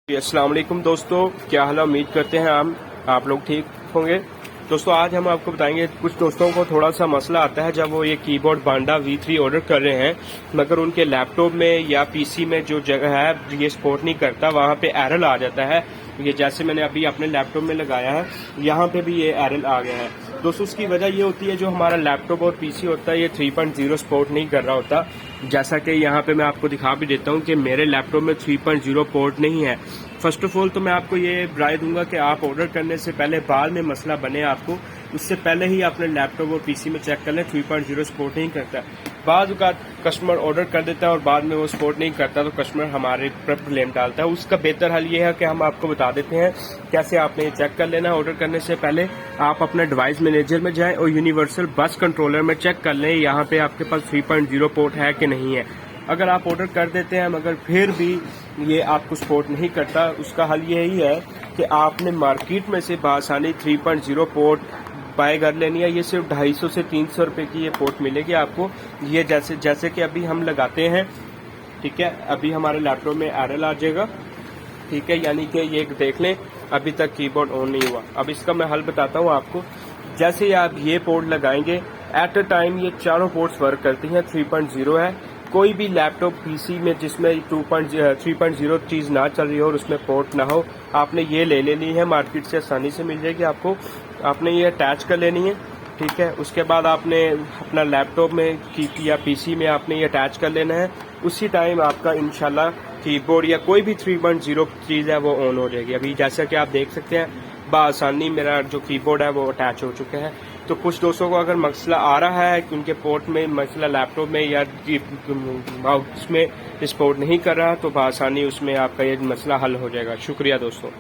अस्सलाम वालेकुम दोस्तों, क्या हाल है। उम्मीद करते हैं आप लोग ठीक होंगे। दोस्तों आज हम आपको बताएंगे, कुछ दोस्तों को थोड़ा सा मसला आता है जब वो ये कीबोर्ड बांडा V3 ऑर्डर कर रहे हैं मगर उनके लैपटॉप में या पीसी में जो जगह है ये सपोर्ट नहीं करता, वहाँ पे एरर आ जाता है। ये जैसे मैंने अभी अपने लैपटॉप में लगाया है, यहाँ पे भी ये एरर आ गया है। दोस्तों उसकी वजह ये होती है, जो हमारा लैपटॉप और पीसी होता है ये 3.0 सपोर्ट नहीं कर रहा होता। जैसा कि यहाँ पे मैं आपको दिखा भी देता हूँ कि मेरे लैपटॉप में 3.0 पोर्ट नहीं है। फर्स्ट ऑफ ऑल तो मैं आपको ये राय दूंगा कि आप ऑर्डर करने से पहले, बाद में मसला बने आपको, उससे पहले ही अपने लैपटॉप और पीसी में चेक कर लें 3.0 सपोर्ट नहीं करता। बाद कस्टमर ऑर्डर कर देता है और बाद में वो सपोर्ट नहीं करता तो कस्टमर हमारे पर ब्लेम डालता है। उसका बेहतर हल ये है कि हम आपको बता देते हैं कैसे आपने ये चेक कर लेना। ऑर्डर करने से पहले आप अपने डिवाइस मैनेजर में जाएं और यूनिवर्सल बस कंट्रोलर में चेक कर लें यहाँ पे आपके पास 3.0 पोर्ट है कि नहीं है। अगर आप ऑर्डर कर देते हैं मगर फिर भी ये आपको सपोर्ट नहीं करता, उसका हल यही है कि आपने मार्केट में से बआसानी 3.0 पोर्ट बाय कर लेनी है। ये सिर्फ 250 से 300 रुपए की ये पोर्ट मिलेगी आपको। ये जैसे कि अभी हम लगाते हैं, ठीक है, अभी हमारे लैपटॉप में एरर आ जाएगा, ठीक है, यानी कि ये देख लें अभी तक कीबोर्ड ऑन नहीं हुआ। अब इसका मैं हल बताता हूँ आपको। जैसे ही आप ये पोर्ट लगाएंगे, एट अ टाइम ये चारों पोर्ट्स वर्क करती हैं। 3.0 है। कोई भी लैपटॉप पीसी में जिसमें 3.0 चीज ना चल रही हो और उसमें पोर्ट ना हो, आपने ये ले लेनी है, मार्केट से आसानी से मिल जाएगी आपको। आपने ये अटैच कर लेनी है, ठीक है। उसके बाद आपने अपना लैपटॉप में या पीसी में आपने ये अटैच कर लेना है। उसी टाइम आपका इंशाल्लाह कीबोर्ड या कोई भी 3.0 चीज है वो ऑन हो जाएगी। अभी जैसा कि आप देख सकते हैं बआसानी मेरा जो कीबोर्ड है वो अटैच हो चुका है। तो कुछ दोस्तों को अगर मसला आ रहा है कि उनके पोर्ट में मसला लैपटॉप में या माउस में सपोर्ट नहीं कर रहा, तो बआसानी उसमें आपका ये मसला हल हो जाएगा। शुक्रिया दोस्तों।